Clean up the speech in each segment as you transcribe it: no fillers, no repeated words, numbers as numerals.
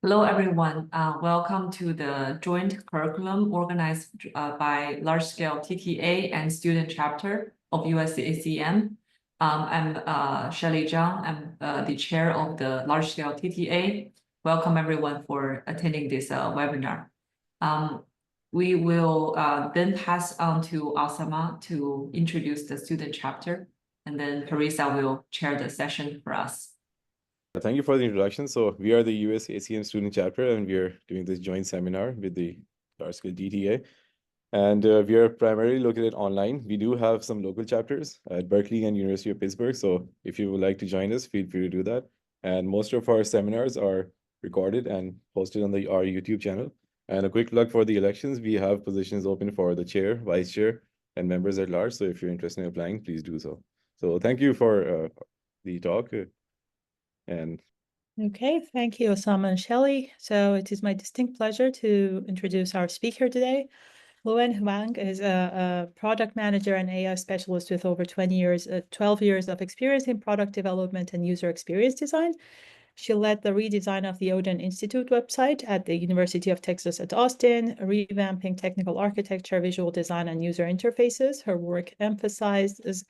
Hello, everyone. Welcome to the joint curriculum organized by Large-Scale TTA and Student Chapter of USACM. I'm Shelly Zhang. I'm the chair of the Large-Scale TTA. Welcome, everyone, for attending this webinar. We will then pass on to Osama to introduce the student chapter, and then Parisa will chair the session for us. Thank you for the introduction. So we are the USACM student chapter, and we are doing this joint seminar with the Large-Scale TTA. And we are primarily located online. We do have some local chapters at Berkeley and University of Pittsburgh. So if you would like to join us, feel free to do that. And most of our seminars are recorded and posted on our YouTube channel. And a quick plug for the elections, we have positions open for the chair, vice chair, and members at large. So if you're interested in applying, please do so. So thank you for the talk. Okay, thank you, Osama and Shelly. So it is my distinct pleasure to introduce our speaker today. Luwen Huang is a product manager and AI specialist with over 12 years of experience in product development and user experience design. She led the redesign of the Odin Institute website at the University of Texas at Austin, revamping technical architecture, visual design, and user interfaces. Her work emphasizes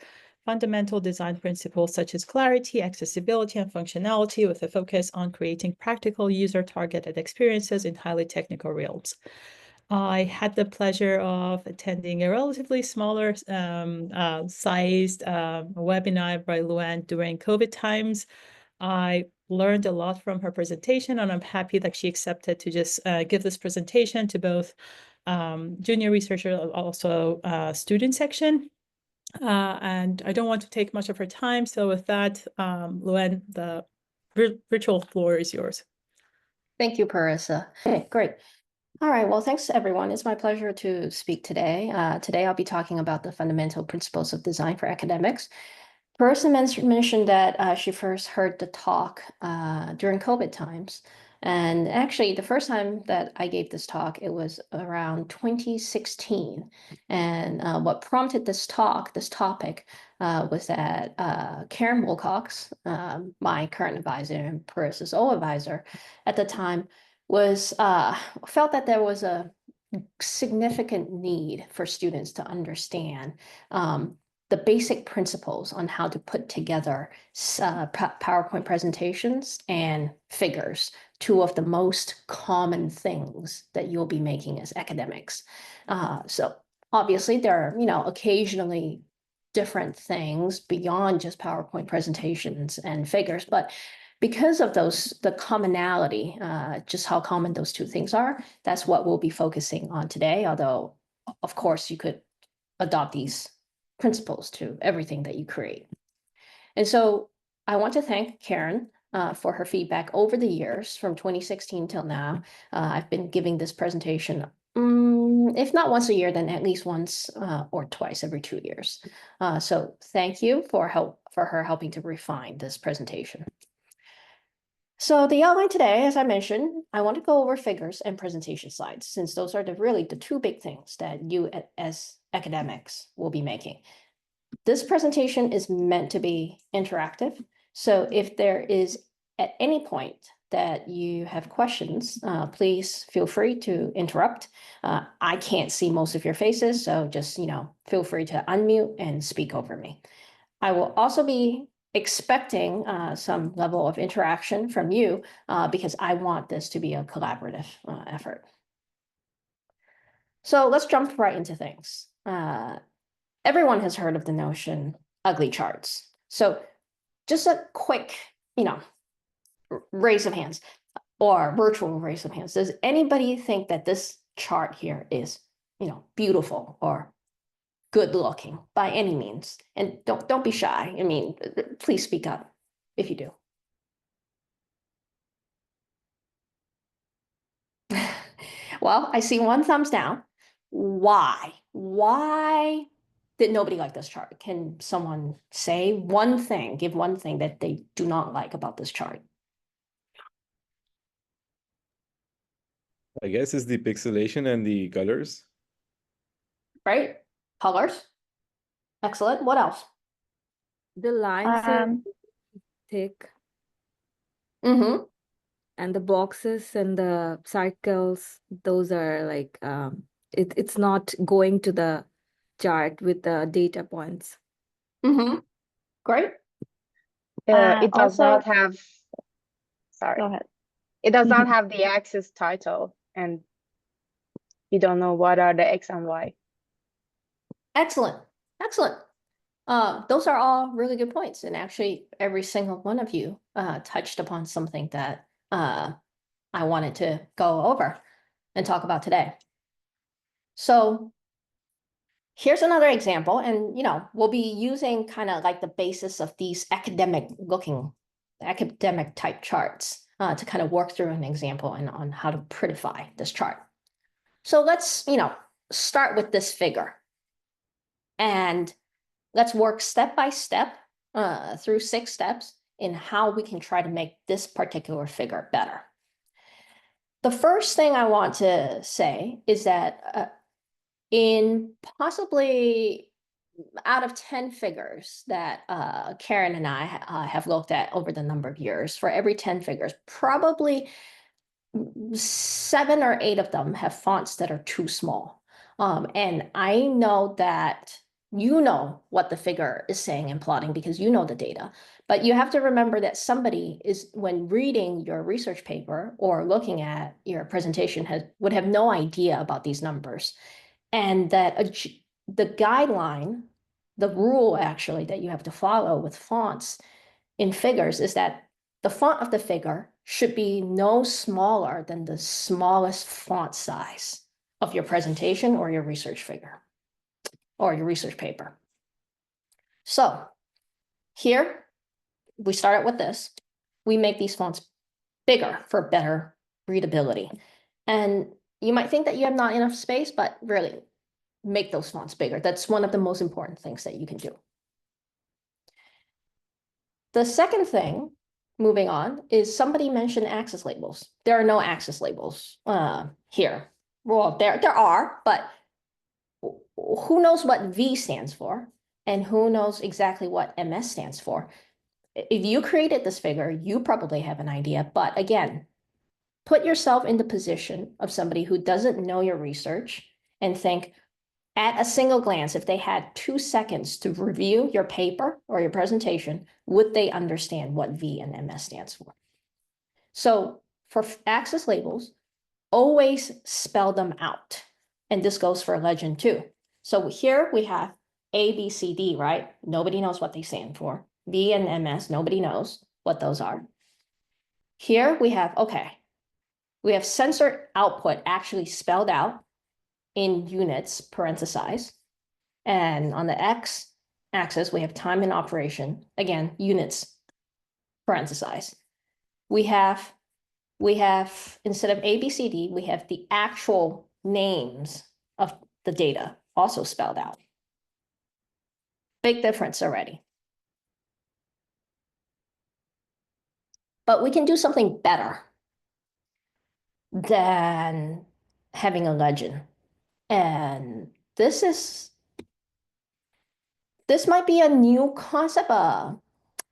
fundamental design principles such as clarity, accessibility, and functionality, with a focus on creating practical user-targeted experiences in highly technical realms. I had the pleasure of attending a relatively smaller sized webinar by Luwen during COVID times. I learned a lot from her presentation, and I'm happy that she accepted to just give this presentation to both junior researcher, also student section. And I don't want to take much of her time. So with that, Luwen, the virtual floor is yours. Thank you, Parisa. Okay, great. All right, well, thanks everyone. It's my pleasure to speak today. Today I'll be talking about the fundamental principles of design for academics. Parisa mentioned that she first heard the talk during COVID times. And actually, the first time that I gave this talk, it was around 2016. And what prompted this topic, was that Karen Wilcox, my current advisor and Parisa's old advisor at the time, felt that there was a significant need for students to understand the basic principles on how to put together PowerPoint presentations and figures, two of the most common things that you'll be making as academics. So obviously there are, occasionally different things beyond just PowerPoint presentations and figures, but because of the commonality, just how common those two things are, that's what we'll be focusing on today. Although, of course, you could adopt these principles to everything that you create. And so I want to thank Karen for her feedback over the years from 2016 till now. I've been giving this presentation, if not once a year, then at least once or twice every 2 years. So thank you for her helping to refine this presentation. So the outline today, as I mentioned, I want to go over figures and presentation slides, since those are really the two big things that you as academics will be making. This presentation is meant to be interactive. So if there is at any point that you have questions, please feel free to interrupt. I can't see most of your faces, so just, feel free to unmute and speak over me. I will also be expecting some level of interaction from you because I want this to be a collaborative effort. So let's jump right into things. Everyone has heard of the notion ugly charts. So just a quick, raise of hands or virtual raise of hands. Does anybody think that this chart here is, beautiful or good looking by any means? And don't be shy. Please speak up if you do. Well, I see one thumbs down. Why? Why did nobody like this chart? Can someone say one thing, give one thing that they do not like about this chart? I guess it's the pixelation and the colors. Right? Colors. Excellent. What else? The lines are thick. Mm-hmm. And the boxes and the circles, those are like, it's not going to the chart with the data points. Mm-hmm. Great. It does Also, not have, sorry, go ahead. it does not have the axis title, and you don't know what are the X and Y. Excellent. Excellent. Those are all really good points. And actually, every single one of you touched upon something that I wanted to go over and talk about today. So here's another example. And, we'll be using kind of like the basis of these academic type charts to kind of work through an example and on how to prettify this chart. So let's, start with this figure. And let's work step by step through 6 steps in how we can try to make this particular figure better. The first thing I want to say is that in possibly out of 10 figures that Karen and I have looked at over the number of years, for every 10 figures, probably 7 or 8 of them have fonts that are too small. And I know that you know what the figure is saying and plotting because you know the data. But you have to remember that somebody is, when reading your research paper or looking at your presentation, would have no idea about these numbers. And that the guideline, the rule actually that you have to follow with fonts in figures is that the font of the figure should be no smaller than the smallest font size of your presentation or your research figure or your research paper. So here, we start out with this. We make these fonts bigger for better readability. And you might think that you have not enough space, but really make those fonts bigger. That's one of the most important things that you can do. The second thing, moving on, is somebody mentioned axis labels. There are no axis labels here. Well, there are, but who knows what V stands for? And who knows exactly what MS stands for? If you created this figure, you probably have an idea. But again, put yourself in the position of somebody who doesn't know your research and think, at a single glance, if they had 2 seconds to review your paper or your presentation, would they understand what V and MS stands for? So for axis labels, always spell them out. And this goes for legend too. So here we have A, B, C, D, right? Nobody knows what they stand for. V and MS, nobody knows what those are. Here we have, we have sensor output actually spelled out in units, parenthesized. And on the X axis, we have time in operation, again, units, parenthesized. We have, instead of A, B, C, D, we have the actual names of the data also spelled out. Big difference already. But we can do something better than having a legend. And this might be a new concept.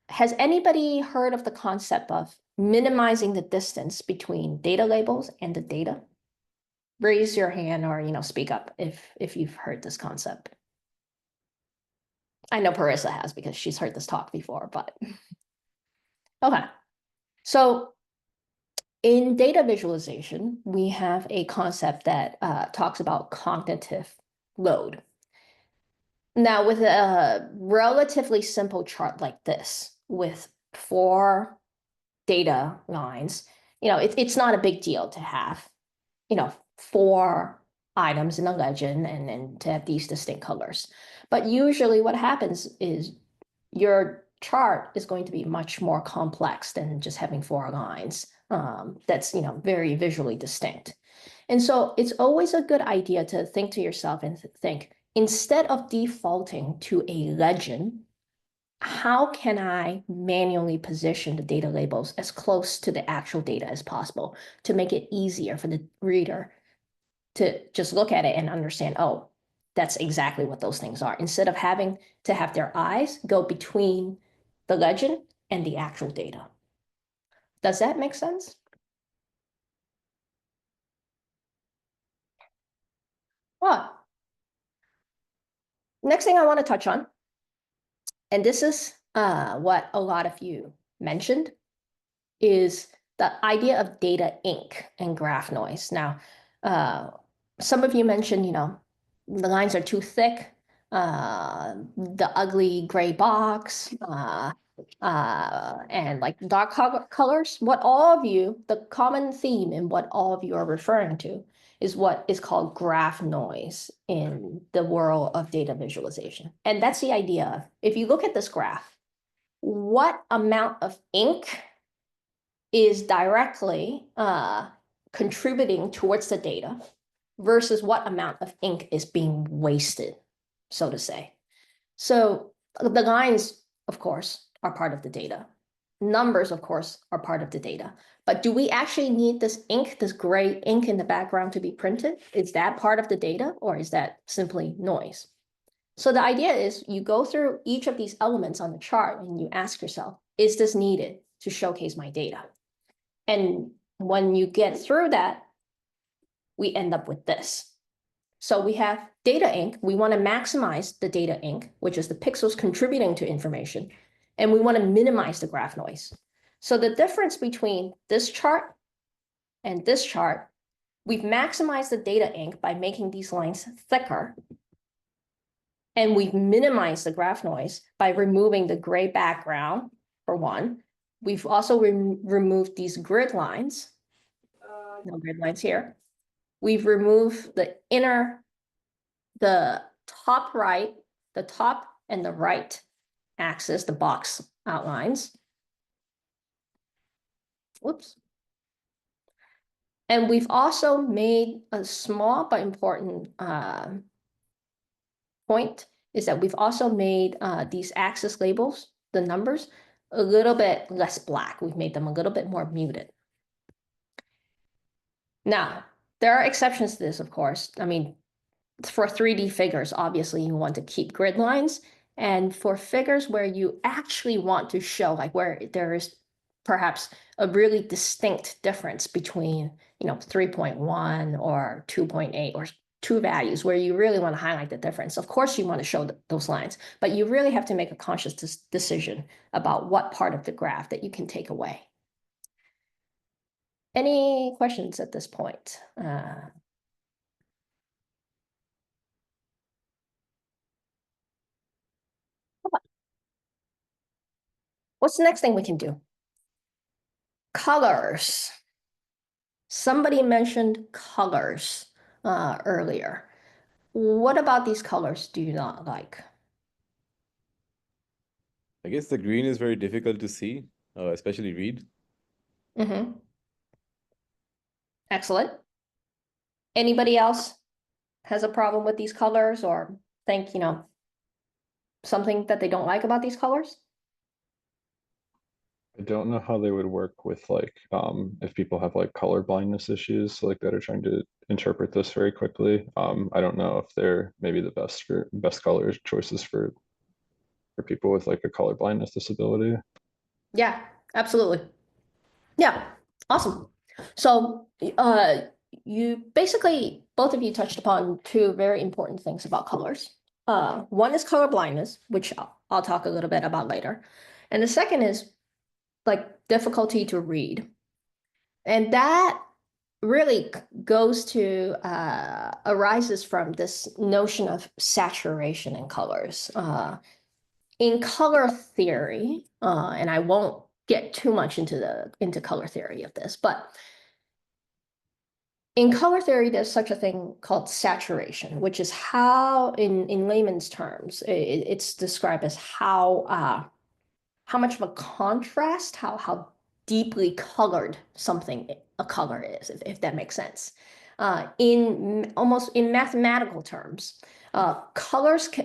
Has anybody heard of the concept of minimizing the distance between data labels and the data? Raise your hand or speak up if you've heard this concept. I know Parisa has because she's heard this talk before, but okay. So in data visualization, we have a concept that talks about cognitive load. Now, with a relatively simple chart like this, with 4 data lines, it's not a big deal to have, 4 items in a legend and then to have these distinct colors. But usually what happens is your chart is going to be much more complex than just having 4 lines. That's, very visually distinct. And so it's always a good idea to think to yourself and think, instead of defaulting to a legend, how can I manually position the data labels as close to the actual data as possible to make it easier for the reader to just look at it and understand, oh, that's exactly what those things are, instead of having to have their eyes go between the legend and the actual data. Does that make sense? Well, next thing I want to touch on, and this is what a lot of you mentioned, is the idea of data ink and graph noise. Now, some of you mentioned, the lines are too thick, the ugly gray box, and like dark colors. What all of you, the common theme in what all of you are referring to is what is called graph noise in the world of data visualization. And that's the idea of, if you look at this graph, what amount of ink is directly contributing towards the data versus what amount of ink is being wasted, so to say. So the lines, of course, are part of the data. Numbers, of course, are part of the data. But do we actually need this ink, this gray ink in the background to be printed? Is that part of the data, or is that simply noise? So the idea is you go through each of these elements on the chart and you ask yourself, is this needed to showcase my data? And when you get through that, we end up with this. So we have data ink. We want to maximize the data ink, which is the pixels contributing to information. And we want to minimize the graph noise. So the difference between this chart and this chart, we've maximized the data ink by making these lines thicker. And we've minimized the graph noise by removing the gray background, for one. We've also removed these grid lines. No grid lines here. We've removed the top right, the top and the right axis, the box outlines. Whoops. And we've also made a small but important point, is that we've also made these axis labels, the numbers, a little bit less black. We've made them a little bit more muted. Now, there are exceptions to this, of course. I mean, for 3D figures, obviously you want to keep grid lines. And for figures where you actually want to show, like where there is perhaps a really distinct difference between, 3.1 or 2.8 or two values, where you really want to highlight the difference. Of course, you want to show those lines, but you really have to make a conscious decision about what part of the graph that you can take away. Any questions at this point? What's the next thing we can do? Colors. Somebody mentioned colors earlier. What about these colors do you not like? I guess the green is very difficult to see, especially read. Mm-hmm. Excellent. Anybody else has a problem with these colors or think, something that they don't like about these colors? I don't know how they would work with like if people have like color blindness issues like that are trying to interpret this very quickly. I don't know if they're maybe the best color choices for people with like a color blindness disability. Yeah, absolutely. Yeah, awesome. So you basically, both of you touched upon two very important things about colors. One is color blindness, which I'll talk a little bit about later. And the second is like difficulty to read. And that really goes to, arises from this notion of saturation in colors. In color theory, and I won't get too much into color theory of this, but in color theory, there's such a thing called saturation, which is how, in layman's terms, it's described as how much of a contrast, how deeply colored a color is, if that makes sense. In mathematical terms, colors can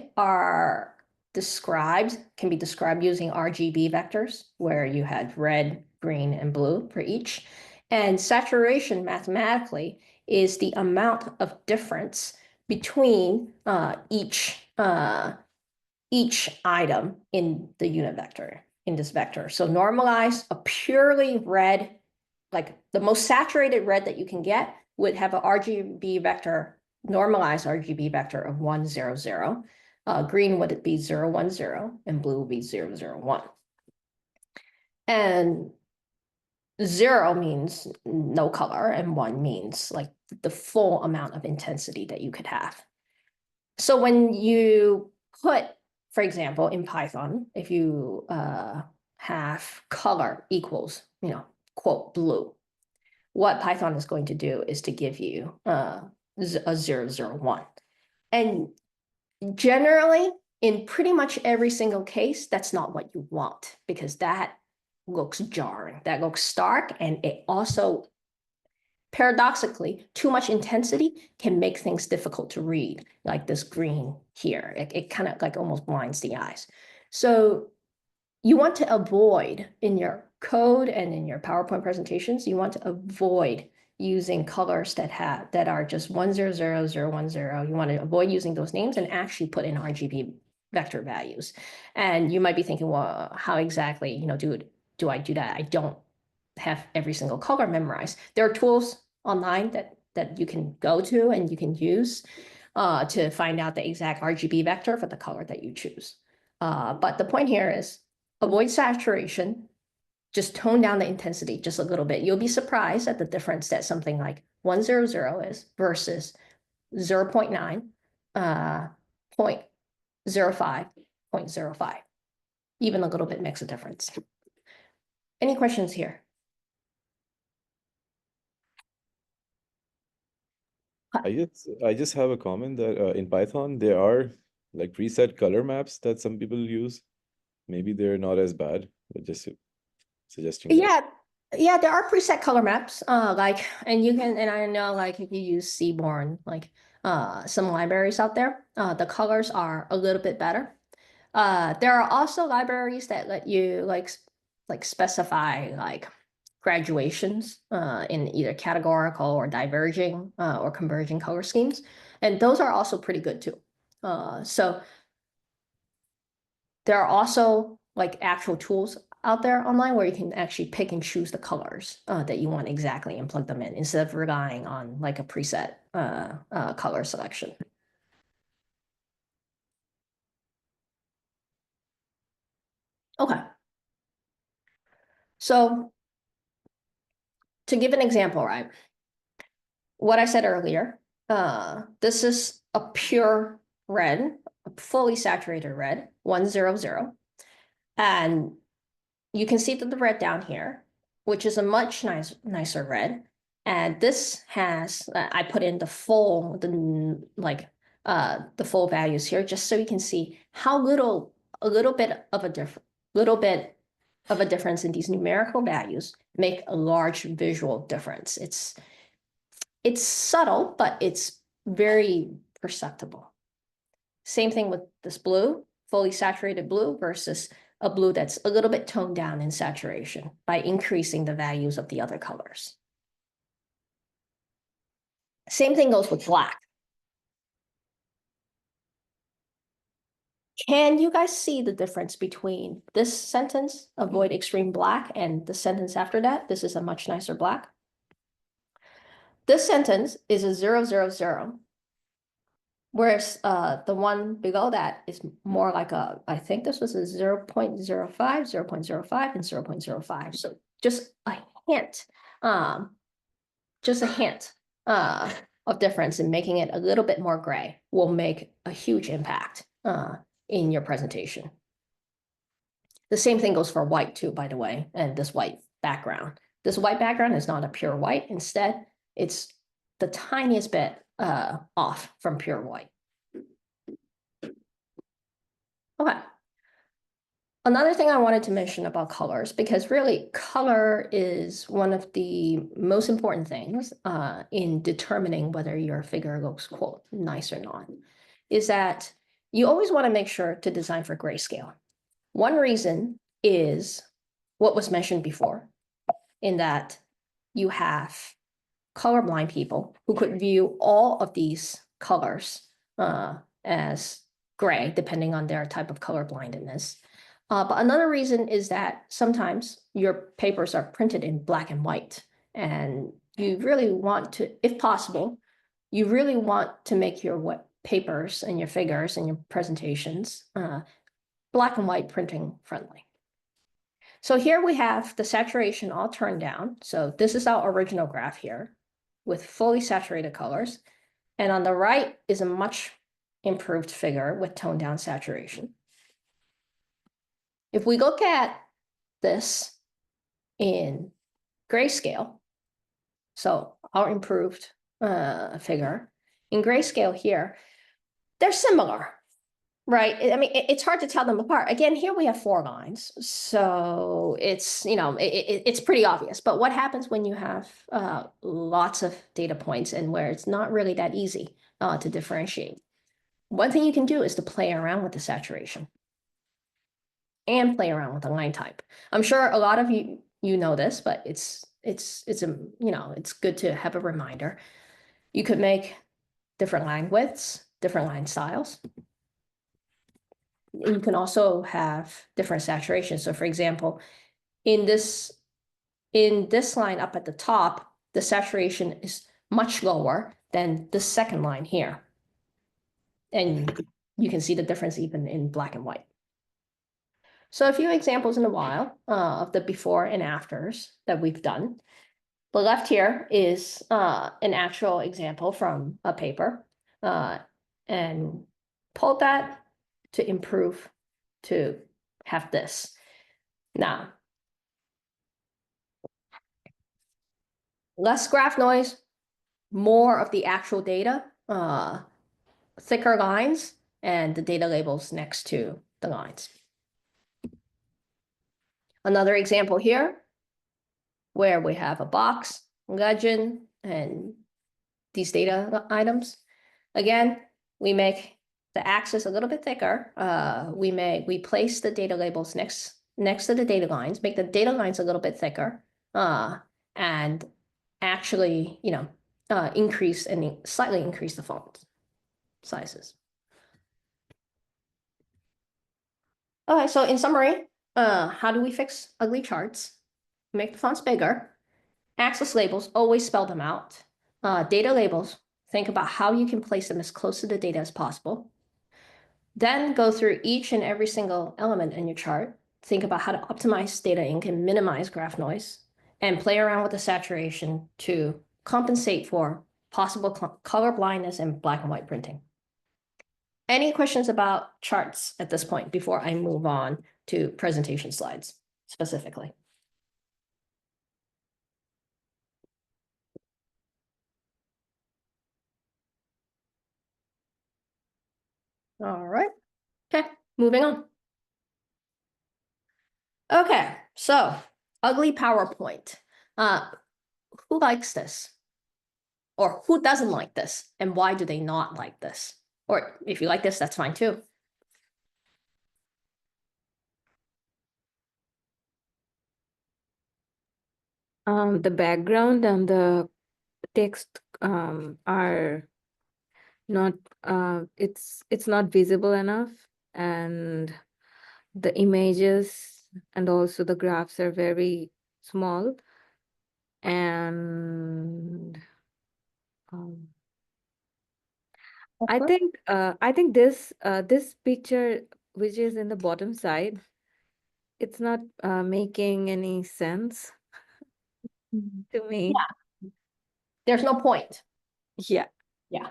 be described using RGB vectors, where you had red, green, and blue for each. And saturation mathematically is the amount of difference between each item in the unit vector, in this vector. So normalize a purely red, like the most saturated red that you can get would have an RGB vector normalized RGB vector of 1, 0, 0. Green would be 0, 1, 0, and blue would be 0, 0, 1. And 0 means no color, and 1 means like the full amount of intensity that you could have. So when you put, for example, in Python, if you have color equals, quote, blue, what Python is going to do is to give you a 0, 0, 1. And generally, in pretty much every single case, that's not what you want, because that looks jarring, that looks stark, and it also, paradoxically, too much intensity can make things difficult to read, like this green here. It kind of like almost blinds the eyes. So you want to avoid, in your code and in your PowerPoint presentations, you want to avoid using colors that are just 1, 0, 0, 0, 1, 0. You want to avoid using those names and actually put in RGB vector values. And you might be thinking, well, how exactly, do I do that? I don't have every single color memorized. There are tools online that you can go to and you can use to find out the exact RGB vector for the color that you choose. But the point here is avoid saturation, just tone down the intensity just a little bit. You'll be surprised at the difference that something like 100 is versus 0.9, 0.05, 0.05. Even a little bit makes a difference. Any questions here? I just have a comment that in Python there are like preset color maps that some people use. Maybe they're not as bad, but just suggesting that. Yeah, there are preset color maps. And you can, and I know like if you use Seaborn, like some libraries out there, the colors are a little bit better. There are also libraries that let you like specify like graduations in either categorical or diverging or converging color schemes. And those are also pretty good too. So there are also like actual tools out there online where you can actually pick and choose the colors that you want exactly and plug them in instead of relying on like a preset color selection. Okay. So to give an example, right? What I said earlier, this is a pure red, a fully saturated red, 100. And you can see that the red down here, which is a much nicer red. And this has, I put in the full, the full values here, just so you can see how a little bit of a difference in these numerical values make a large visual difference. It's subtle, but it's very perceptible. Same thing with this blue, fully saturated blue versus a blue that's a little bit toned down in saturation by increasing the values of the other colors. Same thing goes with black. Can you guys see the difference between this sentence, avoid extreme black, and the sentence after that? This is a much nicer black. This sentence is a 000, whereas the one below that is more like I think this was a 0.05, 0.05, and 0.05. So just a hint of difference in making it a little bit more gray will make a huge impact in your presentation. The same thing goes for white too, by the way, and this white background. This white background is not a pure white. Instead, it's the tiniest bit off from pure white. Okay. Another thing I wanted to mention about colors, because really color is one of the most important things in determining whether your figure looks, quote, nice or not, is that you always want to make sure to design for grayscale. One reason is what was mentioned before, in that you have colorblind people who could view all of these colors as gray, depending on their type of color blindness. But another reason is that sometimes your papers are printed in black and white, and you really want to, if possible, you really want to make your papers and your figures and your presentations black and white printing friendly. So here we have the saturation all turned down. So this is our original graph here with fully saturated colors. And on the right is a much improved figure with toned down saturation. If we look at this in grayscale, so our improved figure, in grayscale here, they're similar, right? I mean, it's hard to tell them apart. Again, here we have 4 lines, so it's, you know, it's pretty obvious. But what happens when you have lots of data points and where it's not really that easy to differentiate? One thing you can do is to play around with the saturation and play around with the line type. I'm sure a lot of you know this, but it's you know, it's good to have a reminder. You could make different line widths, different line styles. You can also have different saturation. So for example, in this line up at the top, the saturation is much lower than the second line here. And you can see the difference even in black and white. So a few examples in a while of the before and afters that we've done. The left here is an actual example from a paper and pulled that to improve to have this. Now, less graph noise, more of the actual data, thicker lines, and the data labels next to the lines. Another example here, where we have a box, legend, and these data items. Again, we make the axis a little bit thicker. We place the data labels next to the data lines, make the data lines a little bit thicker, and actually, you know, slightly increase the font sizes. Okay, so in summary, how do we fix ugly charts? Make the fonts bigger. Axis labels, always spell them out. Data labels, think about how you can place them as close to the data as possible. Then go through each and every single element in your chart. Think about how to optimize data ink and minimize graph noise, and play around with the saturation to compensate for possible color blindness and black and white printing. Any questions about charts at this point before I move on to presentation slides specifically? All right. Okay, moving on. Okay, so ugly PowerPoint. Who likes this? Or who doesn't like this? And why do they not like this? Or if you like this, that's fine too. The background and the text are not it's not visible enough, and the images and also the graphs are very small, and I think this picture, which is in the bottom side, it's not making any sense to me. Yeah. There's no point. Yeah. Yeah.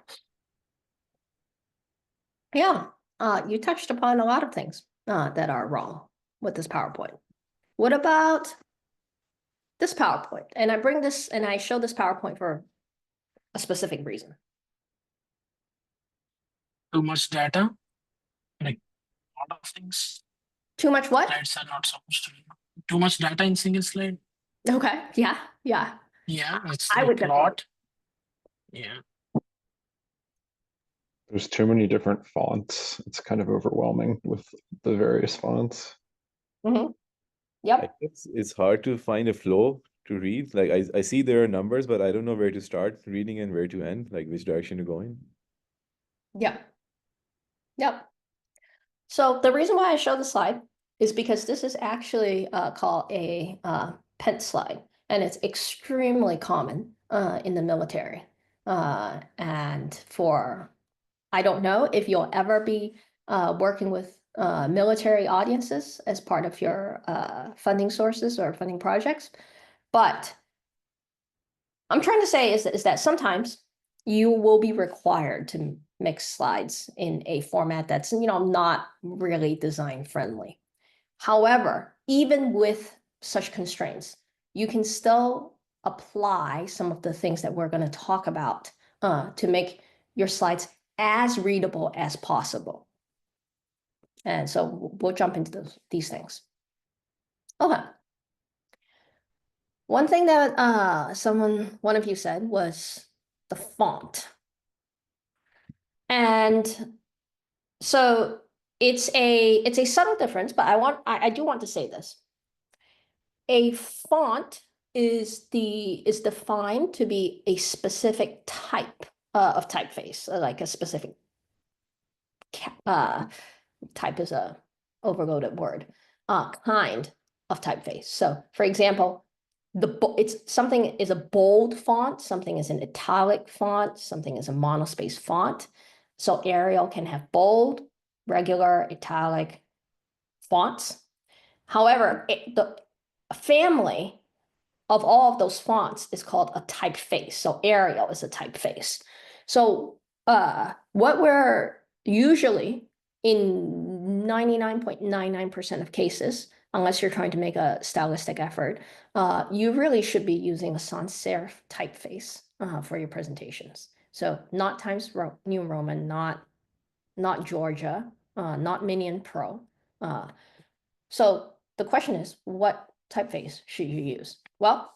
Yeah. You touched upon a lot of things that are wrong with this PowerPoint. What about this PowerPoint? And I bring this and I show this PowerPoint for a specific reason. Too much data, like a lot of things. Too much what? Slides are not supposed to be. Too much data in single slide. Okay. Yeah. Yeah. Yeah, it's I would a lot. Yeah. There's too many different fonts. It's kind of overwhelming with the various fonts. Mm-hmm. Yep. It's hard to find a flow to read. Like I see there are numbers, but I don't know where to start reading and where to end, like which direction to go in. Yeah. Yep. So the reason why I show the slide is because this is actually called a pen slide, and it's extremely common in the military. And for, I don't know if you'll ever be working with military audiences as part of your funding sources or funding projects, but I'm trying to say is that sometimes you will be required to mix slides in a format that's, not really design friendly. However, even with such constraints, you can still apply some of the things that we're going to talk about to make your slides as readable as possible. And so we'll jump into these things. Okay. One thing that one of you said was the font. And so it's a subtle difference, but I do want to say this. A font is defined to be a specific type of typeface, like a specific type is a overloaded word, kind of typeface. So for example, something is a bold font, something is an italic font, something is a monospace font. So Arial can have bold, regular, italic fonts. However, the family of all of those fonts is called a typeface. So Arial is a typeface. So what we're usually in 99.99% of cases, unless you're trying to make a stylistic effort, you really should be using a sans serif typeface for your presentations. So not Times New Roman, not Georgia, not Minion Pro. So the question is, what typeface should you use? Well,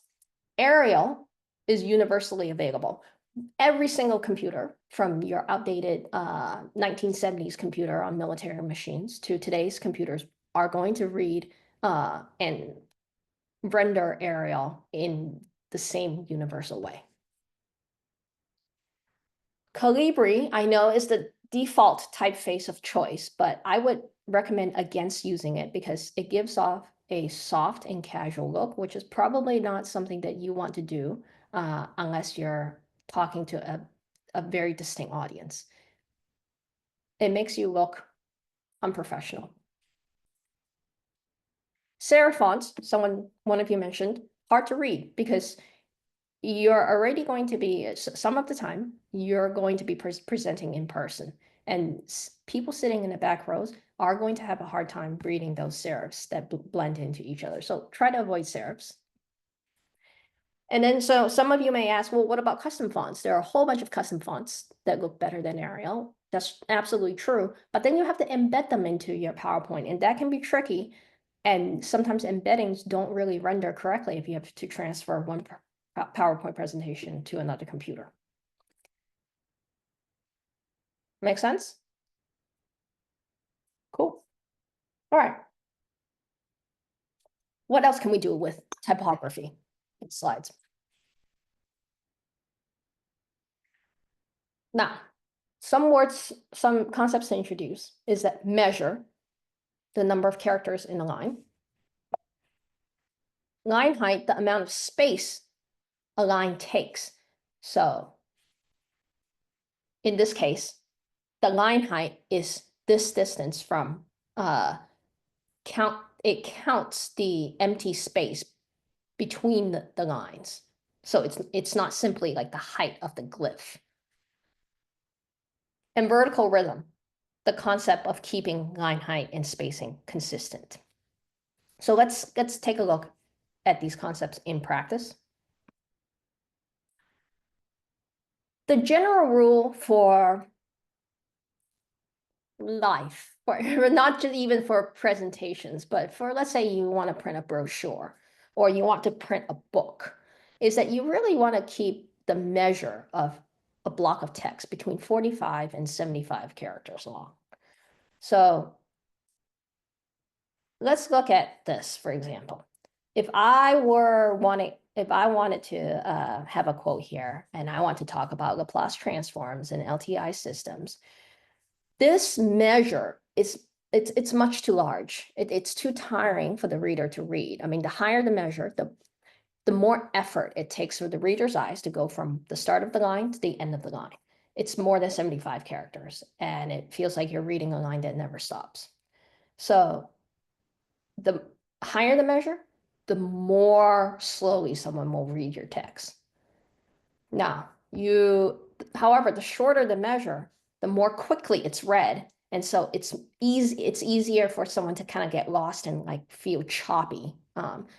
Arial is universally available. Every single computer, from your outdated 1970s computer on military machines to today's computers, are going to read and render Arial in the same universal way. Calibri, I know, is the default typeface of choice, but I would recommend against using it because it gives off a soft and casual look, which is probably not something that you want to do unless you're talking to a very distinct audience. It makes you look unprofessional. Serif fonts, one of you mentioned, hard to read because you're already going to be, some of the time, you're going to be presenting in person. And people sitting in the back rows are going to have a hard time reading those serifs that blend into each other. So try to avoid serifs. And then, so some of you may ask, well, what about custom fonts? There are a whole bunch of custom fonts that look better than Arial. That's absolutely true. But then you have to embed them into your PowerPoint, and that can be tricky. And sometimes embeddings don't really render correctly if you have to transfer one PowerPoint presentation to another computer. Make sense? Cool. All right. What else can we do with typography in slides? Now, some concepts to introduce is that measure the number of characters in a line. Line height, the amount of space a line takes. So in this case, the line height is this distance from it counts the empty space between the lines. So it's not simply like the height of the glyph. And vertical rhythm, the concept of keeping line height and spacing consistent. So let's take a look at these concepts in practice. The general rule for life, not just even for presentations, but for, let's say you want to print a brochure or you want to print a book, is that you really want to keep the measure of a block of text between 45 and 75 characters long. So let's look at this, for example. If I wanted to have a quote here and I want to talk about Laplace transforms and LTI systems, this measure it's much too large. It's too tiring for the reader to read. I mean, the higher the measure, the the more effort it takes for the reader's eyes to go from the start of the line to the end of the line. It's more than 75 characters, and it feels like you're reading a line that never stops. So the higher the measure, the more slowly someone will read your text. Now, however, the shorter the measure, the more quickly it's read. And so it's easier for someone to kind of get lost and like feel choppy.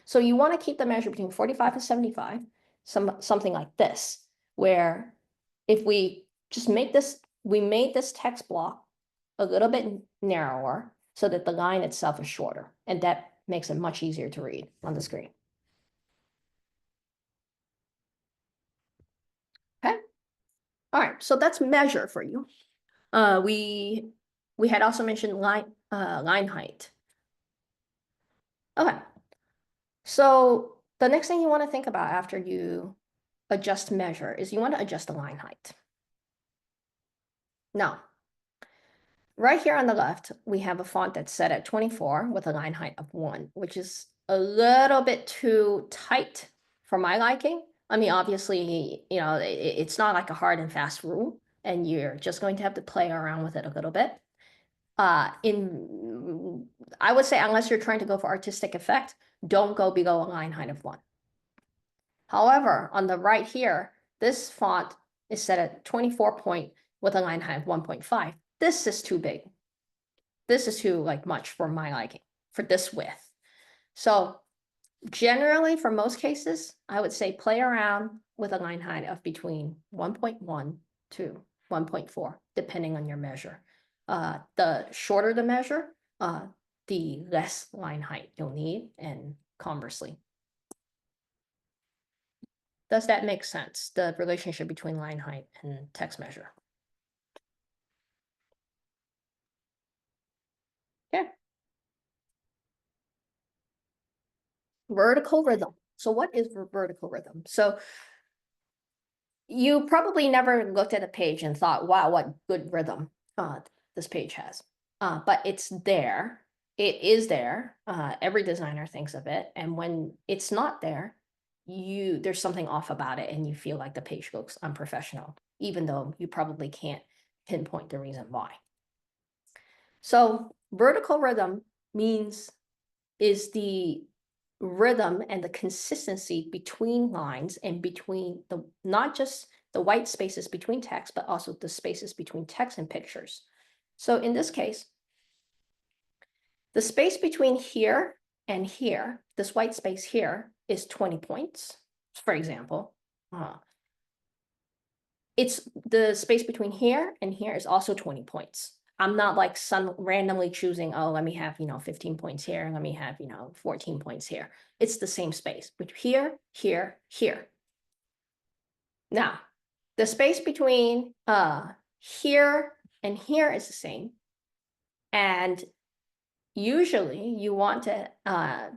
So you want to keep the measure between 45 and 75, something like this, where if we just make this, we made this text block a little bit narrower so that the line itself is shorter. And that makes it much easier to read on the screen. Okay. All right, so that's measure for you. We had also mentioned line height. Okay. So the next thing you want to think about after you adjust measure is you want to adjust the line height. Now, right here on the left, we have a font that's set at 24 with a line height of 1, which is a little bit too tight for my liking. I mean, obviously, you know, it's not like a hard and fast rule, and you're just going to have to play around with it a little bit. I would say, unless you're trying to go for artistic effect, don't go below a line height of 1. However, on the right here, this font is set at 24 point with a line height of 1.5. This is too big. This is too much for my liking, for this width. So generally, for most cases, I would say play around with a line height of between 1.1 to 1.4, depending on your measure. The shorter the measure, the less line height you'll need, and conversely. Does that make sense, the relationship between line height and text measure? Okay. Vertical rhythm. So what is vertical rhythm? So you probably never looked at a page and thought, wow, what good rhythm this page has. But it's there. It is there. Every designer thinks of it. And when it's not there, there's something off about it and you feel like the page looks unprofessional, even though you probably can't pinpoint the reason why. So vertical rhythm is the rhythm and the consistency between lines and between not just the white spaces between text, but also the spaces between text and pictures. So in this case, the space between here and here, this white space here, is 20 points, for example. It's the space between here and here is also 20 points. I'm not like randomly choosing, oh, let me have, 15 points here, and let me have, 14 points here. It's the same space, but here, here, here. Now, the space between here and here is the same. And usually you want to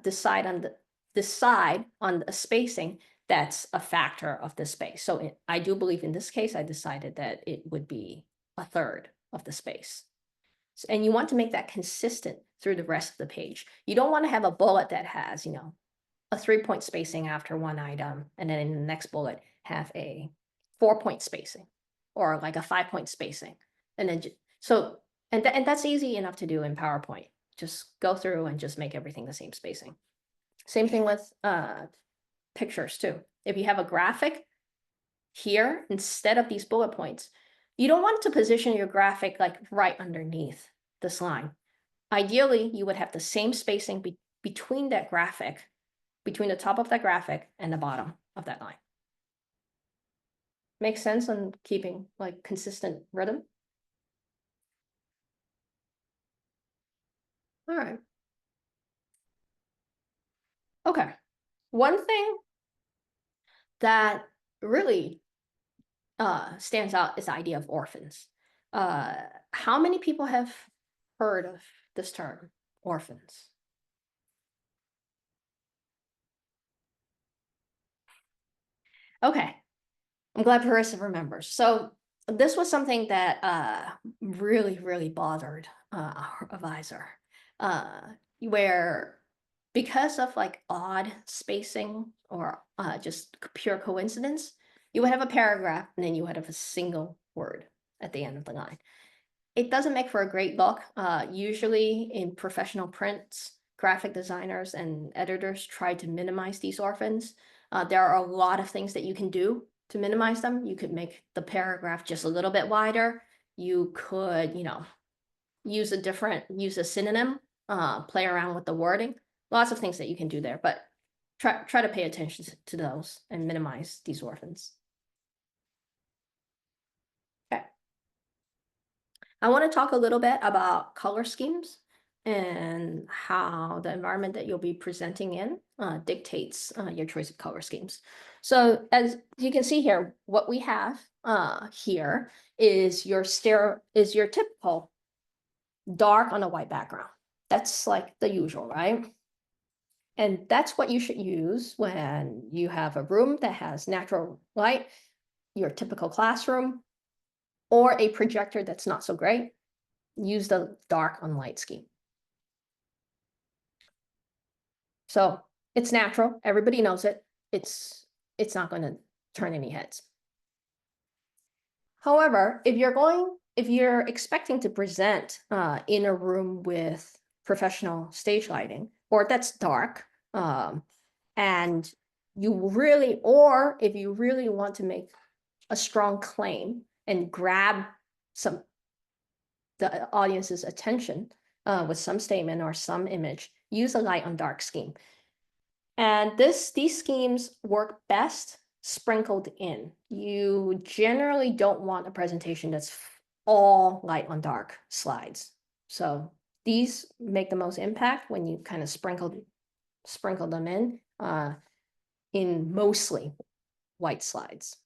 decide on the spacing that's a factor of the space. So I do believe in this case, I decided that it would be 1/3 of the space. And you want to make that consistent through the rest of the page. You don't want to have a bullet that has, a 3-point spacing after one item, and then in the next bullet have a 4-point spacing, or like a 5-point spacing. And then, and that's easy enough to do in PowerPoint. Just go through and just make everything the same spacing. Same thing with pictures too. If you have a graphic here, instead of these bullet points, you don't want to position your graphic like right underneath this line. Ideally, you would have the same spacing between that graphic, between the top of that graphic and the bottom of that line. Makes sense on keeping like consistent rhythm? All right. Okay. One thing that really stands out is the idea of orphans. How many people have heard of this term, orphans? Okay, I'm glad Parisa remembers. So this was something that really, really bothered our advisor, where because of like odd spacing or just pure coincidence, you would have a paragraph and then you would have a single word at the end of the line. It doesn't make for a great look. Usually in professional prints, graphic designers and editors try to minimize these orphans. There are a lot of things that you can do to minimize them. You could make the paragraph just a little bit wider. You could, use a synonym, play around with the wording. Lots of things that you can do there, but try to pay attention to those and minimize these orphans. Okay. I want to talk a little bit about color schemes and how the environment that you'll be presenting in dictates your choice of color schemes. So as you can see here, what we have here is your typical dark on a white background. That's like the usual, right? And that's what you should use when you have a room that has natural light, your typical classroom, or a projector that's not so great. Use the dark on light scheme. So it's natural. Everybody knows it. It's not going to turn any heads. However, if you're expecting to present in a room with professional stage lighting, or that's dark, and if you really want to make a strong claim and grab the audience's attention with some statement or some image, use a light on dark scheme. And these schemes work best sprinkled in. You generally don't want a presentation that's all light on dark slides. So these make the most impact when you kind of sprinkle them in mostly white slides.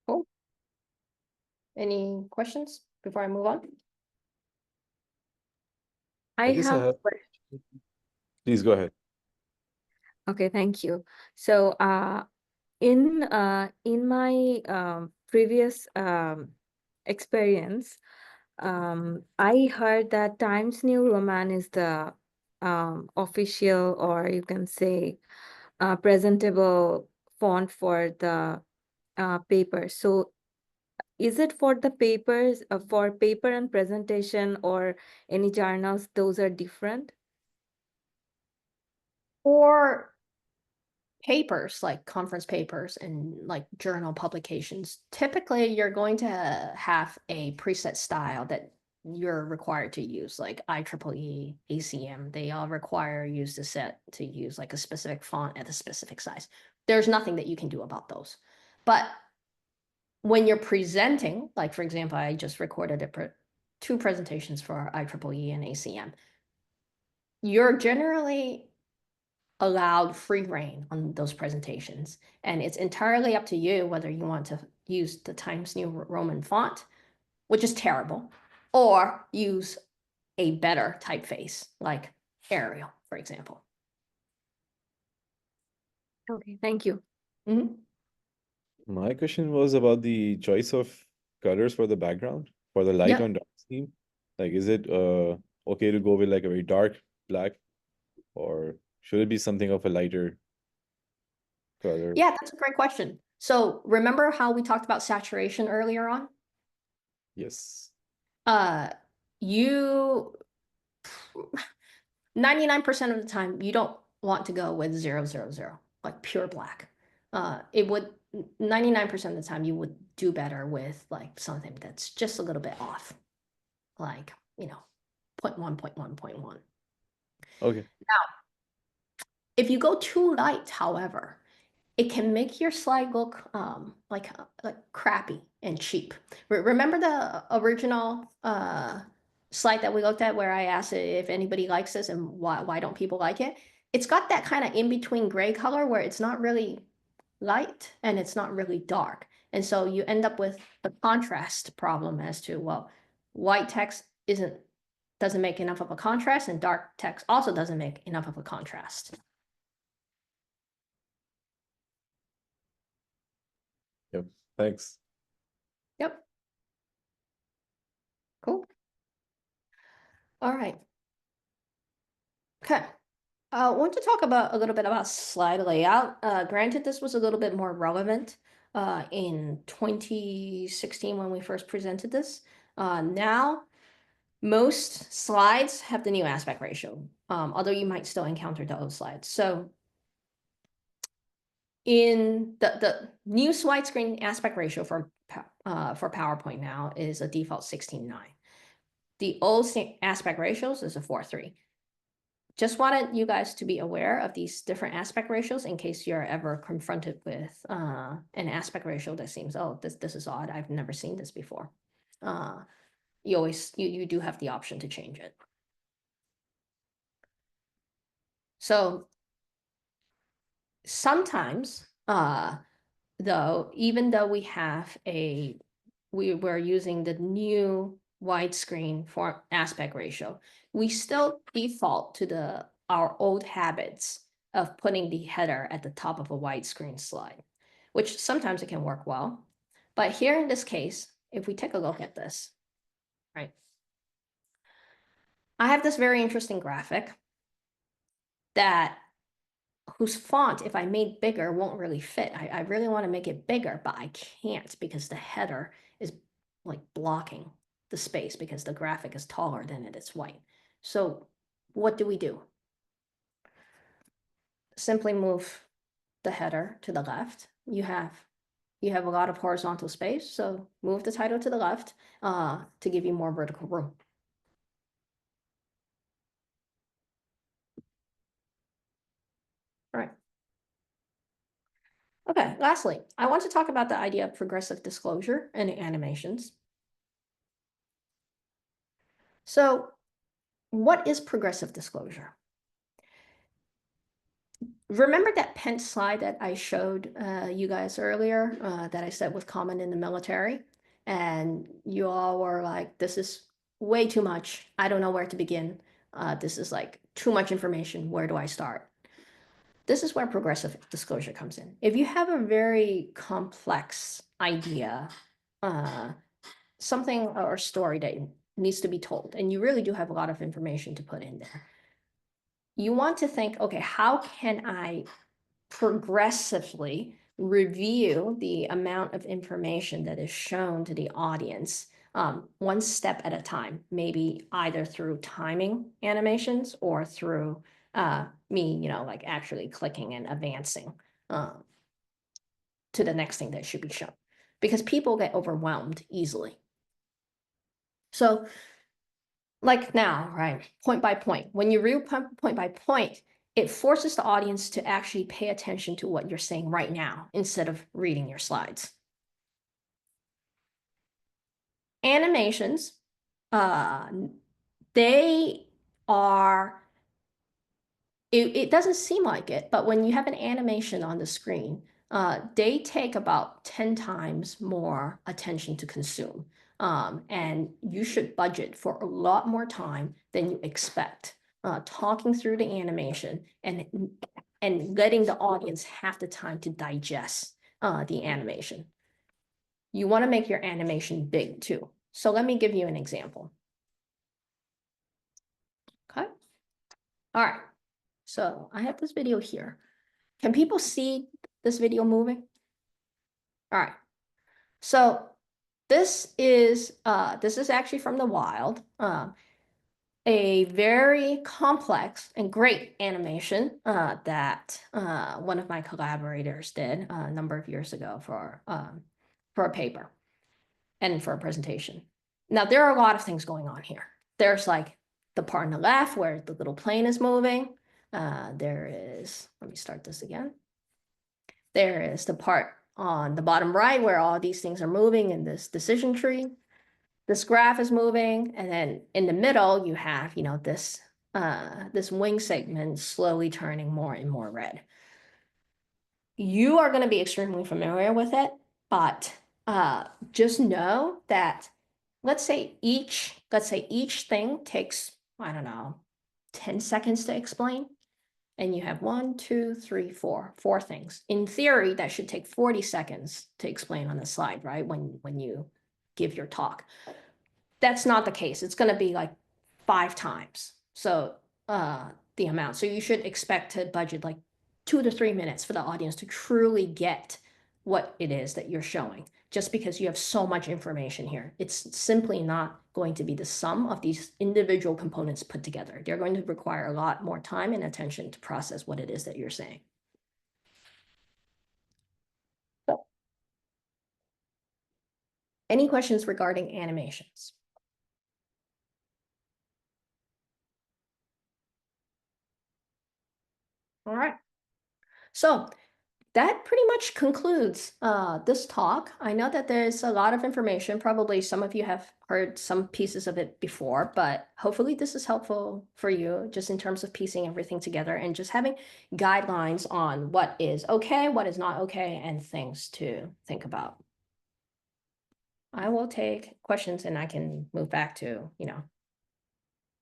Cool. Any questions before I move on? I guess I have. have- Please go ahead. Okay, thank you. So in my previous experience, I heard that Times New Roman is the official, or you can say presentable font for the paper. So is it for the papers, for paper and presentation, or any journals, those are different? For papers, like conference papers and like journal publications, typically you're going to have a preset style that you're required to use, like IEEE, ACM. They all require you to use like a specific font at a specific size. There's nothing that you can do about those. But when you're presenting, like for example, I just recorded two presentations for IEEE and ACM, you're generally allowed free reign on those presentations. And it's entirely up to you whether you want to use the Times New Roman font, which is terrible, or use a better typeface like Arial, for example. Okay, thank you. Mm-hmm. My question was about the choice of colors for the background, for the light Yeah. on dark scheme. Like, is it okay to go with like a very dark black, or should it be something of a lighter color? Yeah, that's a great question. So remember how we talked about saturation earlier on? Yes. You 99% of the time you don't want to go with 000, like pure black. It would 99% of the time you would do better with like something that's just a little bit off, like 0.1, 0.1, 0.1. Okay. If you go too light, however, it can make your slide look like crappy and cheap. Remember the original slide that we looked at where I asked if anybody likes this and why don't people like it? It's got that kind of in-between gray color where it's not really light and it's not really dark. And so you end up with a contrast problem as to, well, white text doesn't make enough of a contrast and dark text also doesn't make enough of a contrast. Yep. Thanks. Yep. Cool. All right. Okay. I want to talk about a little bit about slide layout. Granted, this was a little bit more relevant in 2016 when we first presented this. Now, most slides have the new aspect ratio, although you might still encounter the old slides. So in the new slide screen aspect ratio for PowerPoint now is a default 16:9. The old aspect ratios is a 4:3. Just wanted you guys to be aware of these different aspect ratios in case you're ever confronted with an aspect ratio that seems, oh, this is odd. I've never seen this before. You do have the option to change it. So sometimes, though, even though we're using the new widescreen for aspect ratio, we still default to our old habits of putting the header at the top of a widescreen slide, which sometimes it can work well. But here in this case, if we take a look at this, right? I have this very interesting graphic whose font, if I made bigger, won't really fit. I really want to make it bigger, but I can't because the header is like blocking the space because the graphic is taller than it is white. So what do we do? Simply move the header to the left. You have a lot of horizontal space, so move the title to the left to give you more vertical room. All right. Okay, lastly, I want to talk about the idea of progressive disclosure in animations. So what is progressive disclosure? Remember that pen slide that I showed you guys earlier that I said was common in the military? And you all were like, this is way too much. I don't know where to begin. This is like too much information. Where do I start? This is where progressive disclosure comes in. If you have a very complex idea, something or story that needs to be told, and you really do have a lot of information to put in there, you want to think, okay, how can I progressively review the amount of information that is shown to the audience one step at a time, maybe either through timing animations or through me, like actually clicking and advancing to the next thing that should be shown, because people get overwhelmed easily. So like now, right, point by point, when you read point by point, it forces the audience to actually pay attention to what you're saying right now instead of reading your slides. Animations, they are, it doesn't seem like it, but when you have an animation on the screen, they take about 10 times more attention to consume. And you should budget for a lot more time than you expect. Talking through the animation and letting the audience have the time to digest the animation. You want to make your animation big too. So let me give you an example. Okay. All right. So I have this video here. Can people see this video moving? All right. So this is actually from the wild. A very complex and great animation that one of my collaborators did a number of years ago for a paper and for a presentation. Now, there are a lot of things going on here. There's like the part on the left where the little plane is moving. There is, let me start this again. There is the part on the bottom right where all these things are moving in this decision tree. This graph is moving, and then in the middle, you have, this wing segment slowly turning more and more red. You are going to be extremely familiar with it, but just know that let's say each thing takes, I don't know, 10 seconds to explain. And you have 4 things. In theory, that should take 40 seconds to explain on the slide, right? When you give your talk. That's not the case. It's going to be like 5 times. So the amount. So you should expect to budget like 2 to 3 minutes for the audience to truly get what it is that you're showing, just because you have so much information here. It's simply not going to be the sum of these individual components put together. They're going to require a lot more time and attention to process what it is that you're saying. So, any questions regarding animations? All right. So that pretty much concludes this talk. I know that there's a lot of information. Probably some of you have heard some pieces of it before, but hopefully this is helpful for you just in terms of piecing everything together and just having guidelines on what is okay, what is not okay, and things to think about. I will take questions and I can move back to,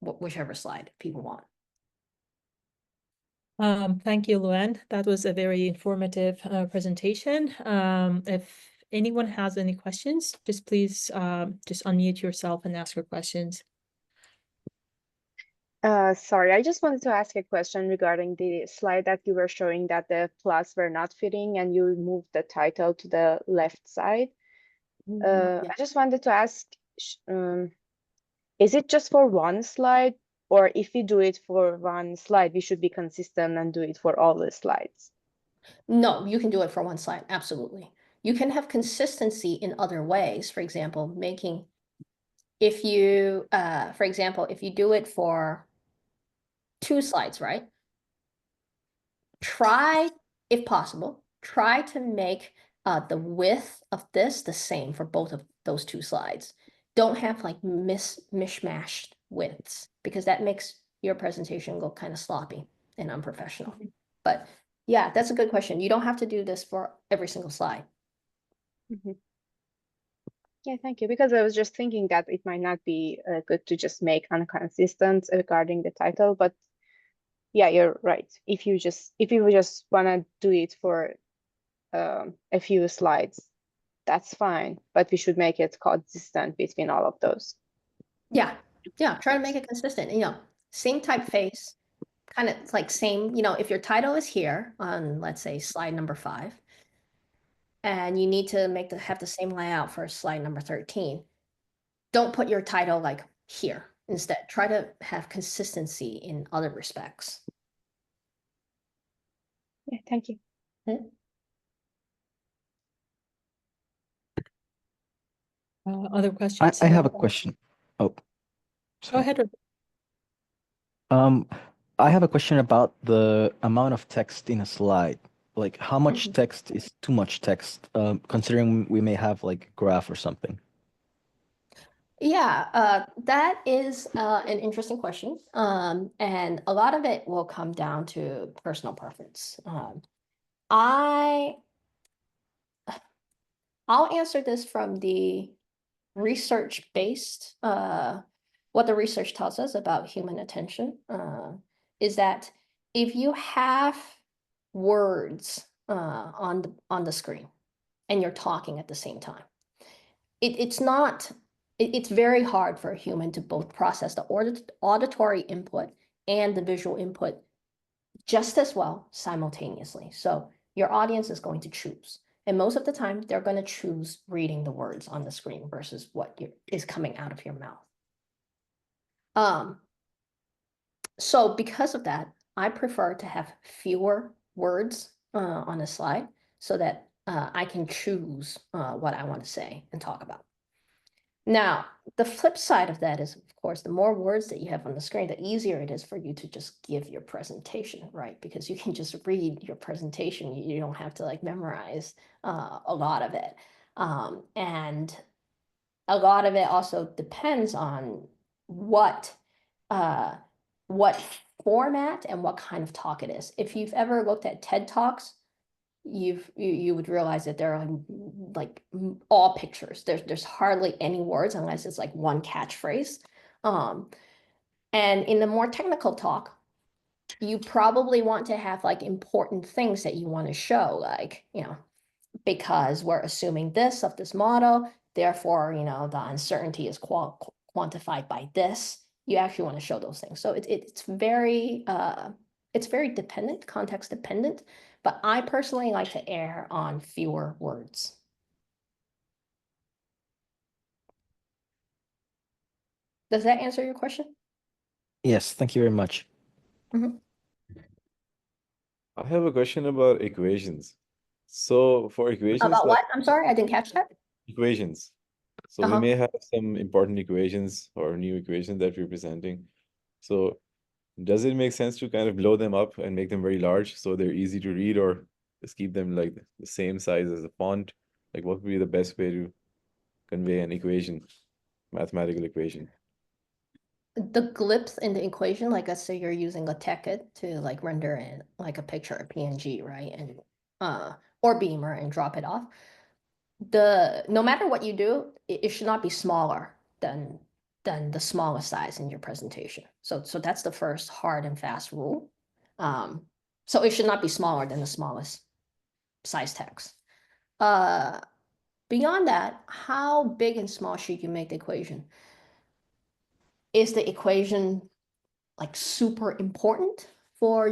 whichever slide people want. Thank you, Luwen. That was a very informative presentation. If anyone has any questions, just please just unmute yourself and ask your questions. Sorry, I just wanted to ask a question regarding the slide that you were showing that the plus were not fitting and you moved the title to the left side. Yeah. I just wanted to ask, is it just for one slide? Or if we do it for one slide, we should be consistent and do it for all the slides? No, you can do it for one slide, absolutely. You can have consistency in other ways. For example, if you do it for 2 slides, right? Try, if possible, try to make the width of this the same for both of those 2 slides. Don't have like mishmashed widths, because that makes your presentation go kind of sloppy and unprofessional. But yeah, that's a good question. You don't have to do this for every single slide. Yeah, thank you. Because I was just thinking that it might not be good to just make inconsistent regarding the title, but yeah, you're right. If you just want to do it for a few slides, that's fine. But we should make it consistent between all of those. Yeah, try to make it consistent. Same typeface, kind of like same, if your title is here on, let's say, slide number 5, and you need to have the same layout for slide number 13, don't put your title like here. Instead, try to have consistency in other respects. Yeah, thank you. Other questions? I have a question. Oh, Go sorry. ahead. I have a question about the amount of text in a slide. Like, how much text is too much text, considering we may have like a graph or something? Yeah, that is an interesting question. And a lot of it will come down to personal preference. I'll answer this from the research-based, what the research tells us about human attention, is that if you have words on the screen and you're talking at the same time, it's very hard for a human to both process the auditory input and the visual input just as well simultaneously. So your audience is going to choose. And most of the time, they're going to choose reading the words on the screen versus what is coming out of your mouth. So because of that, I prefer to have fewer words on a slide so that I can choose what I want to say and talk about. Now, the flip side of that is, of course, the more words that you have on the screen, the easier it is for you to just give your presentation, right? Because you can just read your presentation. You don't have to like memorize a lot of it. And a lot of it also depends on what format and what kind of talk it is. If you've ever looked at TED Talks, you would realize that there are like all pictures. There's hardly any words unless it's like one catchphrase. And in the more technical talk, you probably want to have like important things that you want to show, like, because we're assuming this of this model, therefore, the uncertainty is quantified by this. you actually want to show those things. So it's very dependent, context dependent, but I personally like to err on fewer words. Does that answer your question? Yes, thank you very much. I have a question about equations. So for equations, About like what? I'm sorry, I didn't catch that. equations. So we may have some important equations or new equations that we're presenting. So does it make sense to kind of blow them up and make them very large so they're easy to read, or just keep them like the same size as the font? Like what would be the best way to convey an equation, mathematical equation? The glyphs in the equation, like let's say you're using a Tekkit to like render in like a picture, a PNG, right? And or Beamer and drop it off. No matter what you do, it should not be smaller than the smallest size in your presentation. So that's the first hard and fast rule. So it should not be smaller than the smallest size text. Beyond that, how big and small should you make the equation? Is the equation like super important for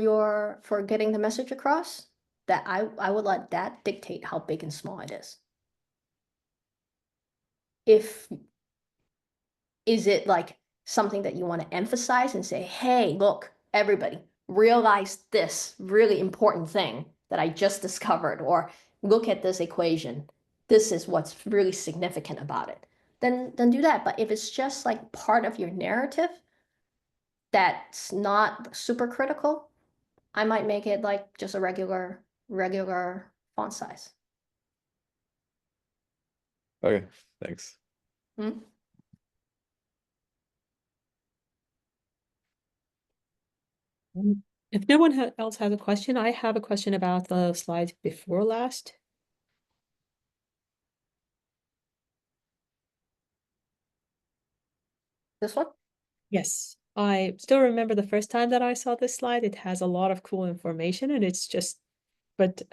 getting the message across? That I would let that dictate how big and small it is. Is it like something that you want to emphasize and say, hey, look, everybody, realize this really important thing that I just discovered, or look at this equation. This is what's really significant about it. Then do that. But if it's just like part of your narrative that's not super critical, I might make it like just a regular font size. Okay, thanks. If no one else has a question, I have a question about the slide before last. This one? Yes, I still remember the first time that I saw this slide. It has a lot of cool information, and it's just, but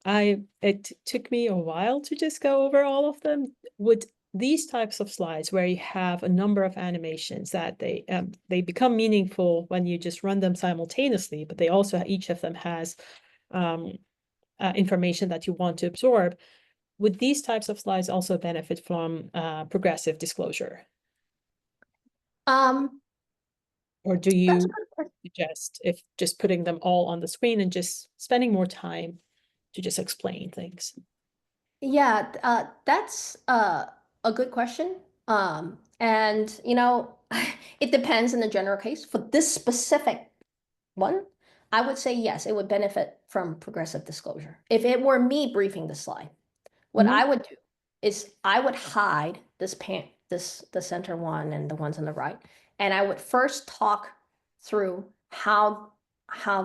it took me a while to just go over all of them. Would these types of slides where you have a number of animations that they become meaningful when you just run them simultaneously, but they also each of them has information that you want to absorb. Would these types of slides also benefit from progressive disclosure? Or do you suggest if just putting them all on the screen and just spending more time to just explain things? Yeah, that's a good question. And you know, it depends in the general case. For this specific one, I would say yes, it would benefit from progressive disclosure. If it were me briefing the slide, what I would do is I would hide the center one and the ones on the right, and I would first talk through how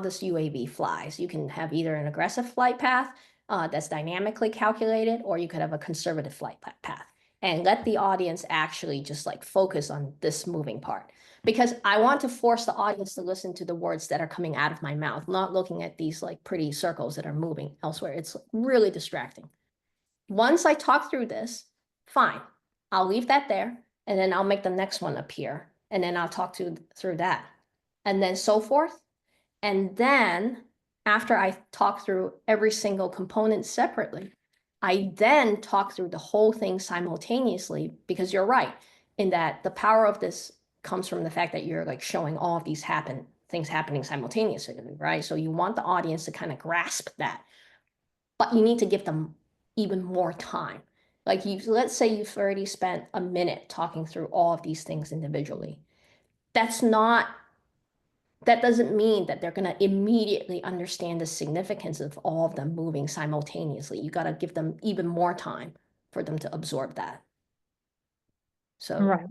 this UAV flies. You can have either an aggressive flight path that's dynamically calculated, or you could have a conservative flight path, and let the audience actually just like focus on this moving part. Because I want to force the audience to listen to the words that are coming out of my mouth, not looking at these like pretty circles that are moving elsewhere. It's really distracting. Once I talk through this, fine, I'll leave that there, and then I'll make the next one appear, and then I'll talk through that, and then so forth. And then after I talk through every single component separately, I then talk through the whole thing simultaneously, because you're right in that the power of this comes from the fact that you're like showing all of these things happening simultaneously, right? So you want the audience to kind of grasp that, but you need to give them even more time. Like let's say you've already spent a minute talking through all of these things individually. That doesn't mean that they're going to immediately understand the significance of all of them moving simultaneously. You got to give them even more time for them to absorb that. So, Right.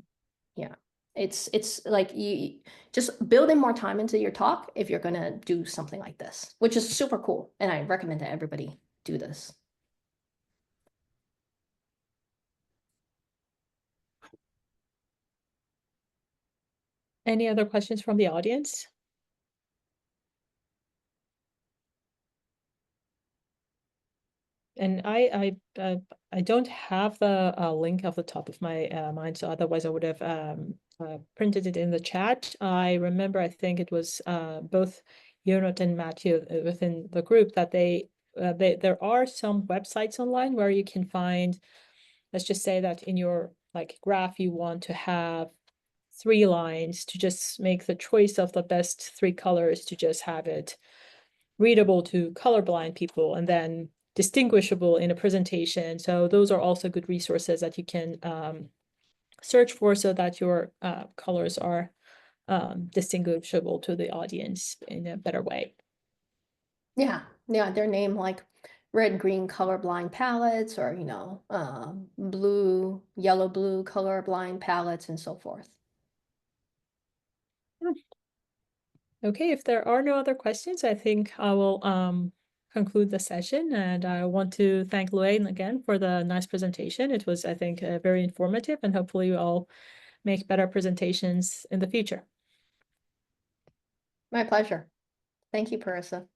yeah, it's like you just building more time into your talk if you're going to do something like this, which is super cool. And I recommend that everybody do this. Any other questions from the audience? And I don't have the link off the top of my mind, so otherwise I would have printed it in the chat. I remember, I think it was both Jonat and Matthew within the group that there are some websites online where you can find, let's just say that in your like graph you want to have 3 lines to just make the choice of the best 3 colors to just have it readable to colorblind people and then distinguishable in a presentation. So those are also good resources that you can search for so that your colors are distinguishable to the audience in a better way. Yeah, they're named like red, green colorblind palettes, or blue, yellow, blue colorblind palettes, and so forth. Okay, if there are no other questions, I think I will conclude the session, and I want to thank Luwen again for the nice presentation. It was, I think, very informative, and hopefully you all make better presentations in the future. My pleasure. Thank you, Parisa.